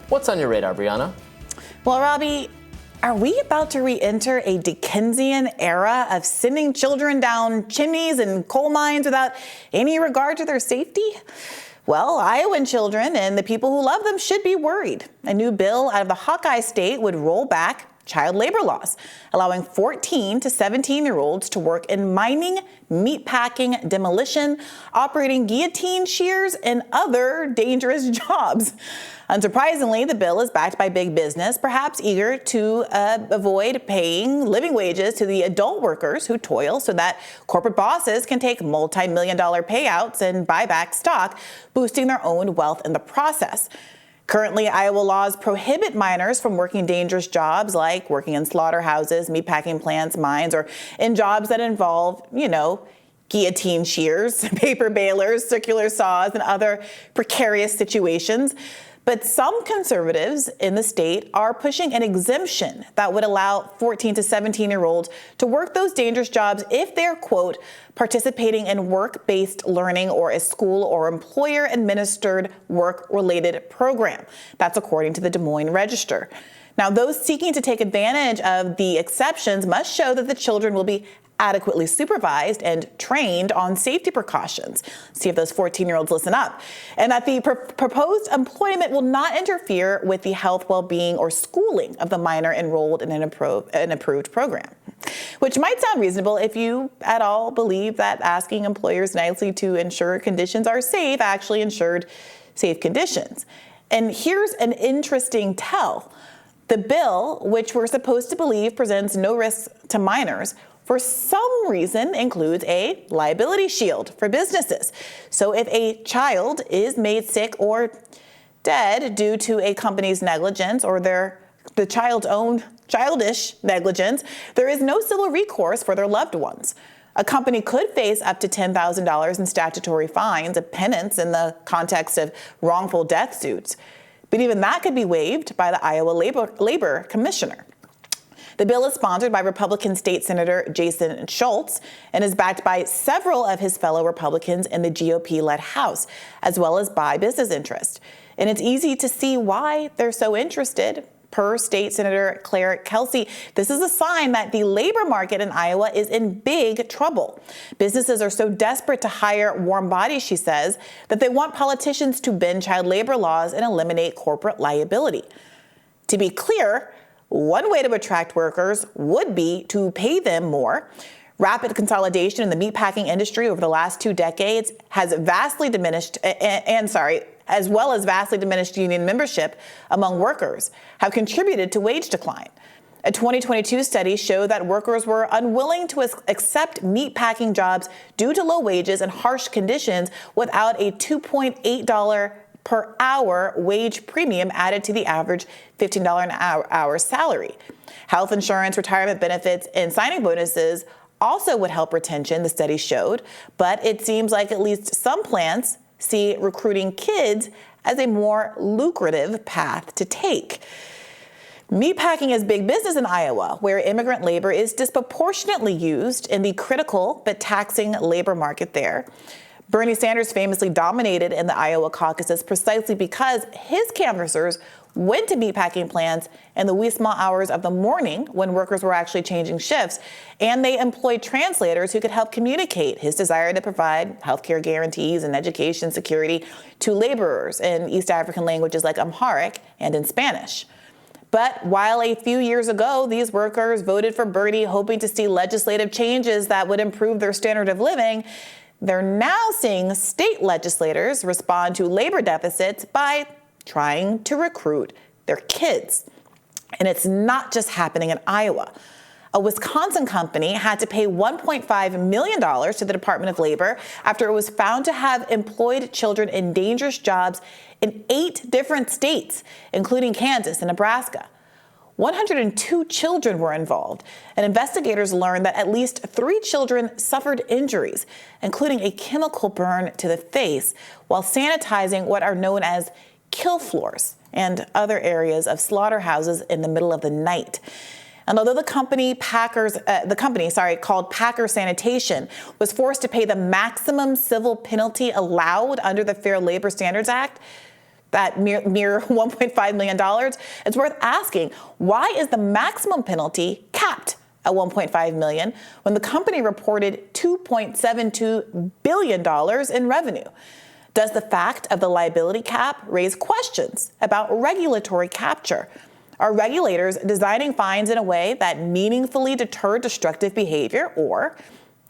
What's on your radar, Briahna? Well, Robbie, are we about to re-enter a Dickensian era of sending children down chimneys and coal mines without any regard to their safety? Well, Iowan children and the people who love them should be worried. A new bill out of the Hawkeye state would roll back child labor laws, allowing 14 to 17-year-olds to work in mining, meatpacking, demolition, operating guillotine shears, and other dangerous jobs. Unsurprisingly, the bill is backed by big business, perhaps eager to avoid paying living wages to the adult workers who toil so that corporate bosses can take multi-million-dollar payouts and buy back stock, boosting their own wealth in the process. Currently, Iowa laws prohibit minors from working dangerous jobs like working in slaughterhouses, meatpacking plants, mines, or in jobs that involve, guillotine shears, paper balers, circular saws, and other precarious situations. But some conservatives in the state are pushing an exemption that would allow 14 to 17-year-olds to work those dangerous jobs if they're, quote, participating in work-based learning or a school or employer-administered work-related program. That's according to the Des Moines Register. Now, those seeking to take advantage of the exceptions must show that the children will be adequately supervised and trained on safety precautions. See if those 14-year-olds listen up. And that the proposed employment will not interfere with the health, well-being, or schooling of the minor enrolled in an approved program. Which might sound reasonable if you at all believe that asking employers nicely to ensure conditions are safe actually ensured safe conditions. And here's an interesting tell. The bill, which we're supposed to believe presents no risks to minors, for some reason includes a liability shield for businesses. So if a child is made sick or dead due to a company's negligence or the child's own childish negligence, there is no civil recourse for their loved ones. A company could face up to $10,000 in statutory fines, a penance in the context of wrongful death suits. But even that could be waived by the Iowa Labor Commissioner. The bill is sponsored by Republican State Senator Jason Schultz and is backed by several of his fellow Republicans in the GOP-led House, as well as by business interests. And it's easy to see why they're so interested. Per State Senator Claire Kelsey, this is a sign that the labor market in Iowa is in big trouble. Businesses are so desperate to hire warm bodies, she says, that they want politicians to bend child labor laws and eliminate corporate liability. To be clear, one way to attract workers would be to pay them more. Rapid consolidation in the meatpacking industry over the last 2 decades has vastly diminished, as well as vastly diminished union membership among workers, have contributed to wage decline. A 2022 study showed that workers were unwilling to accept meatpacking jobs due to low wages and harsh conditions without a $2.8 per hour wage premium added to the average $15 an hour salary. Health insurance, retirement benefits, and signing bonuses also would help retention, the study showed, but it seems like at least some plants see recruiting kids as a more lucrative path to take. Meatpacking is big business in Iowa, where immigrant labor is disproportionately used in the critical but taxing labor market there. Bernie Sanders famously dominated in the Iowa caucuses precisely because his canvassers went to meatpacking plants in the wee small hours of the morning when workers were actually changing shifts, and they employed translators who could help communicate his desire to provide healthcare guarantees and education security to laborers in East African languages like Amharic and in Spanish. But while a few years ago, these workers voted for Bernie hoping to see legislative changes that would improve their standard of living, they're now seeing state legislators respond to labor deficits by trying to recruit their kids. And it's not just happening in Iowa. A Wisconsin company had to pay $1.5 million to the Department of Labor after it was found to have employed children in dangerous jobs in 8 different states, including Kansas and Nebraska. 102 children were involved, and investigators learned that at least 3 children suffered injuries, including a chemical burn to the face, while sanitizing what are known as kill floors and other areas of slaughterhouses in the middle of the night. And although the company called Packer Sanitation was forced to pay the maximum civil penalty allowed under the Fair Labor Standards Act, that mere $1.5 million, it's worth asking, why is the maximum penalty capped at $1.5 million when the company reported $2.72 billion in revenue? Does the fact of the liability cap raise questions about regulatory capture? Are regulators designing fines in a way that meaningfully deter destructive behavior, or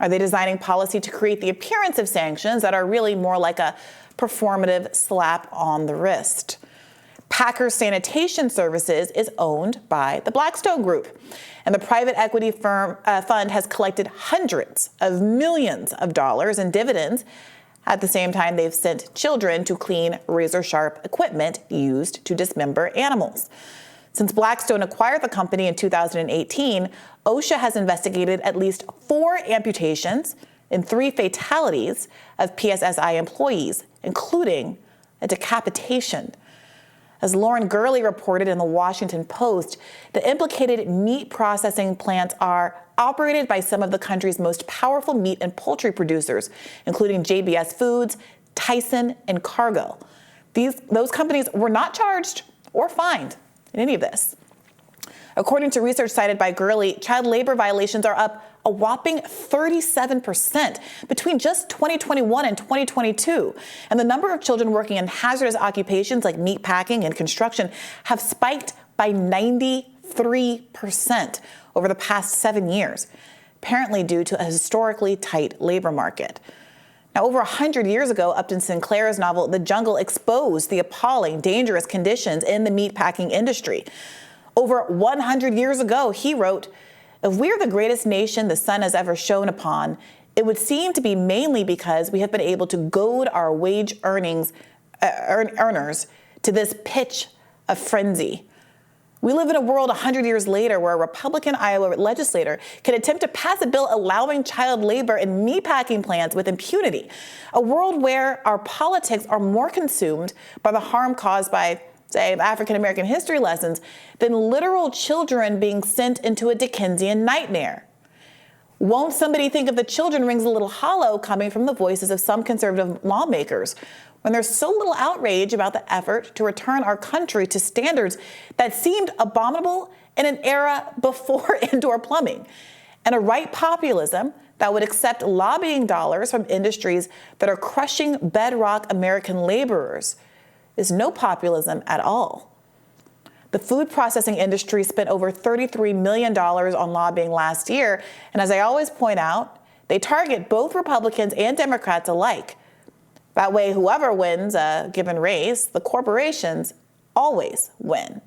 are they designing policy to create the appearance of sanctions that are really more like a performative slap on the wrist? Packers Sanitation Services is owned by the Blackstone Group, and the private equity fund has collected hundreds of millions of dollars in dividends. At the same time, they've sent children to clean razor-sharp equipment used to dismember animals. Since Blackstone acquired the company in 2018, OSHA has investigated at least 4 amputations and 3 fatalities of PSSI employees, including a decapitation. As Lauren Gurley reported in the Washington Post, the implicated meat processing plants are operated by some of the country's most powerful meat and poultry producers, including JBS Foods, Tyson, and Cargill. Those companies were not charged or fined in any of this. According to research cited by Gurley, child labor violations are up a whopping 37% between just 2021 and 2022. And the number of children working in hazardous occupations like meatpacking and construction have spiked by 93% over the past 7 years, apparently due to a historically tight labor market. Now, over 100 years ago, Upton Sinclair's novel The Jungle exposed the appalling, dangerous conditions in the meatpacking industry. Over 100 years ago, he wrote, "If we're the greatest nation the sun has ever shone upon, it would seem to be mainly because we have been able to goad our wage earners to this pitch of frenzy. We live in a world 100 years later where a Republican Iowa legislator can attempt to pass a bill allowing child labor in meatpacking plants with impunity. A world where our politics are more consumed by the harm caused by, say, African American history lessons than literal children being sent into a Dickensian nightmare. Won't somebody think of the children rings a little hollow coming from the voices of some conservative lawmakers when there's so little outrage about the effort to return our country to standards that seemed abominable in an era before indoor plumbing, and a right populism that would accept lobbying dollars from industries that are crushing bedrock American laborers is no populism at all. The food processing industry spent over $33 million on lobbying last year, and as I always point out, they target both Republicans and Democrats alike. That way, whoever wins a given race, the corporations always win.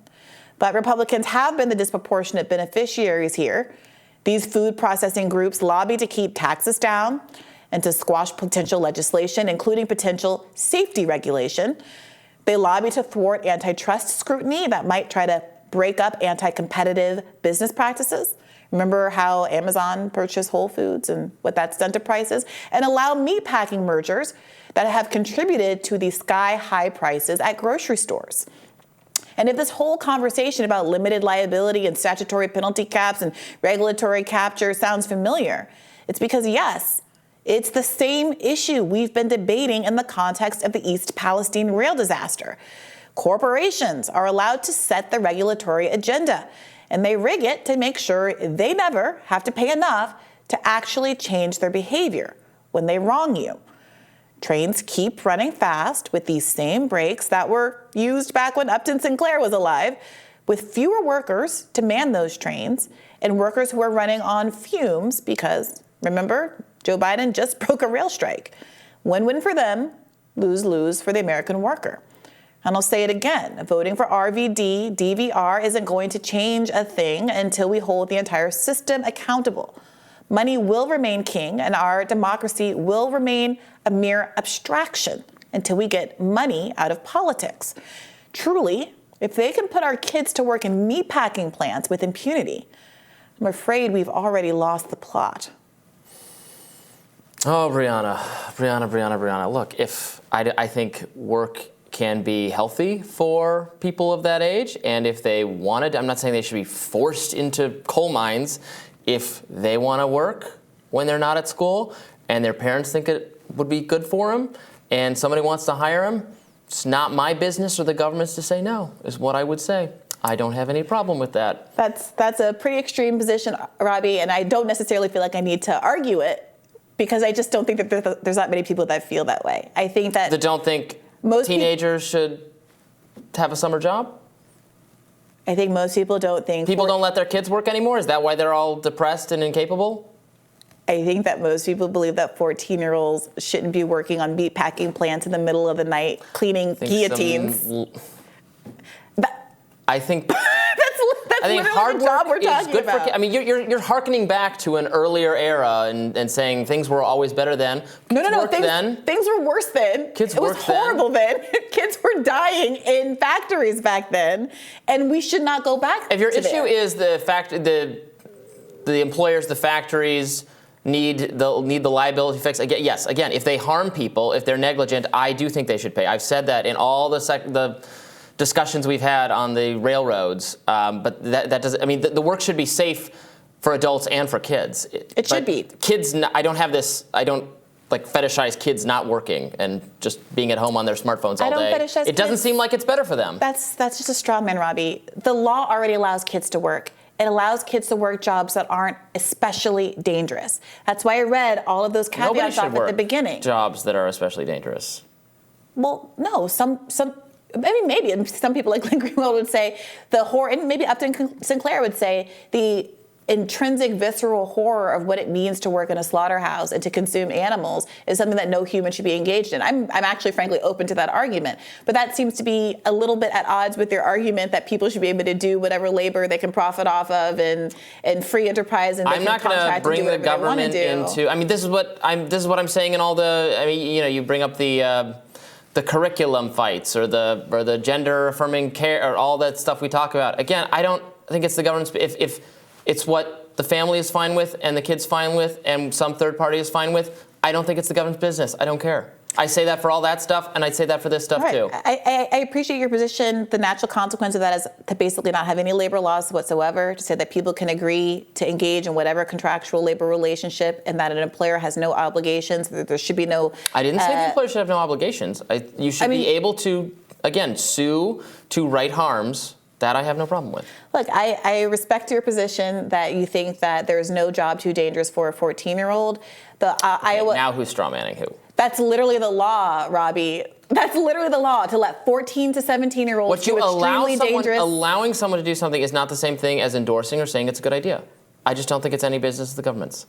But Republicans have been the disproportionate beneficiaries here. These food processing groups lobby to keep taxes down and to squash potential legislation, including potential safety regulation. They lobby to thwart antitrust scrutiny that might try to break up anti-competitive business practices. Remember how Amazon purchased Whole Foods and what that's done to prices? And allow meatpacking mergers that have contributed to the sky-high prices at grocery stores. And if this whole conversation about limited liability and statutory penalty caps and regulatory capture sounds familiar, it's because, yes, it's the same issue we've been debating in the context of the East Palestine rail disaster. Corporations are allowed to set the regulatory agenda, and they rig it to make sure they never have to pay enough to actually change their behavior when they wrong you. Trains keep running fast with these same brakes that were used back when Upton Sinclair was alive, with fewer workers to man those trains and workers who are running on fumes because, remember, Joe Biden just broke a rail strike. Win-win for them, lose-lose for the American worker. And I'll say it again, voting for RVD, DVR isn't going to change a thing until we hold the entire system accountable. Money will remain king, and our democracy will remain a mere abstraction until we get money out of politics. Truly, if they can put our kids to work in meatpacking plants with impunity, I'm afraid we've already lost the plot. Oh, Briahna. Look, I think work can be healthy for people of that age, and if they wanted, I'm not saying they should be forced into coal mines. If they want to work when they're not at school and their parents think it would be good for them and somebody wants to hire them, it's not my business or the government's to say no, is what I would say. I don't have any problem with that. That's a pretty extreme position, Robbie, and I don't necessarily feel like I need to argue it because I just don't think that there's that many people that feel that way. I think that don't think most teenagers should have a summer job? I think most people don't think... People don't let their kids work anymore? Is that why they're all depressed and incapable? I think that most people believe that 14-year-olds shouldn't be working on meatpacking plants in the middle of the night, cleaning guillotines. I think that's literally the job we're talking about. I mean, you're hearkening back to an earlier era and saying things were always better then. No. Things were worse then. It was horrible then. Kids were dying in factories back then, and we should not go back. If your issue is the fact the employers, the factories need the liability fix. Again, if they harm people, if they're negligent, I do think they should pay. I've said that in all the discussions we've had on the railroads, but that doesn't. I mean, the work should be safe for adults and for kids. It should be. Kids, I don't like fetishize kids not working and just being at home on their smartphones all day. It doesn't seem like it's better for them. That's just a straw man, Robbie. The law already allows kids to work. It allows kids to work jobs that aren't especially dangerous. That's why I read all of those caveats off at the beginning. Jobs that are especially dangerous. Well, no, maybe some people like Glenn Greenwald would say the horror, and maybe Upton Sinclair would say the intrinsic visceral horror of what it means to work in a slaughterhouse and to consume animals is something that no human should be engaged in. I'm actually frankly open to that argument, but that seems to be a little bit at odds with their argument that people should be able to do whatever labor they can profit off of and free enterprise, and I'm not going to bring the government into. I mean, this is what I'm saying in all the. I mean, you bring up the curriculum fights or the gender affirming care or all that stuff we talk about. Again, I don't think it's the government's. If it's what the family is fine with and the kid's fine with and some third party is fine with, I don't think it's the government's business. I don't care. I say that for all that stuff, and I'd say that for this stuff too. I appreciate your position. The natural consequence of that is to basically not have any labor laws whatsoever, to say that people can agree to engage in whatever contractual labor relationship and that an employer has no obligations, that there should be no... I didn't say the employer should have no obligations. You should be able to, again, sue to right harms. That I have no problem with. Look, I respect your position that you think that there's no job too dangerous for a 14-year-old. Iowa. Now who's strawmanning who? That's literally the law, Robbie. That's literally the law, to let 14 to 17-year-olds do extremely dangerous. Allowing someone to do something is not the same thing as endorsing or saying it's a good idea. I just don't think it's any business of the government's.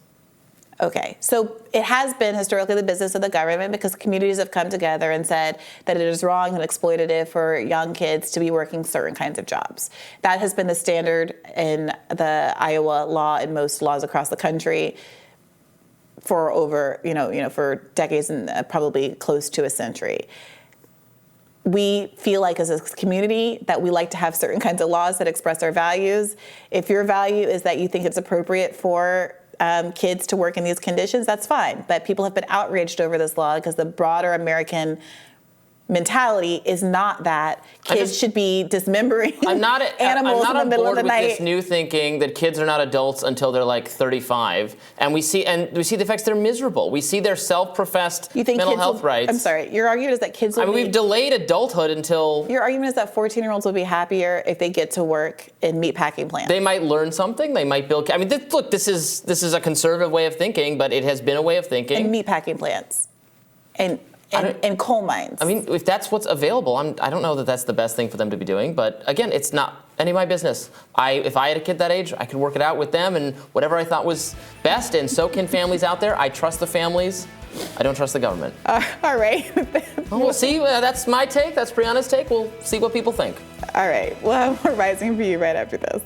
Okay, so it has been historically the business of the government because communities have come together and said that it is wrong and exploitative for young kids to be working certain kinds of jobs. That has been the standard in the Iowa law and most laws across the country for over, for decades and probably close to a century. We feel like as a community that we like to have certain kinds of laws that express our values. If your value is that you think it's appropriate for kids to work in these conditions, that's fine. But people have been outraged over this law because the broader American mentality is not that kids should be dismembering animals in the middle of the night. I'm not on board with this new thinking that kids are not adults until they're like 35, and we see the effects. They're miserable. We see their self-professed mental health rights. I'm sorry. Your argument is that kids will we've delayed adulthood until. Your argument is that 14-year-olds will be happier if they get to work in meatpacking plants. They might learn something. They might build. I mean, look, this is a conservative way of thinking, but it has been a way of thinking. In meatpacking plants, and coal mines. I mean, if that's what's available, I don't know that that's the best thing for them to be doing. But again, it's not any of my business. If I had a kid that age, I could work it out with them and whatever I thought was best. And so can families out there. I trust the families. I don't trust the government. All right. Well, we'll see. That's my take. That's Briahna's take. We'll see what people think. All right. Well, we're rising for you right after this.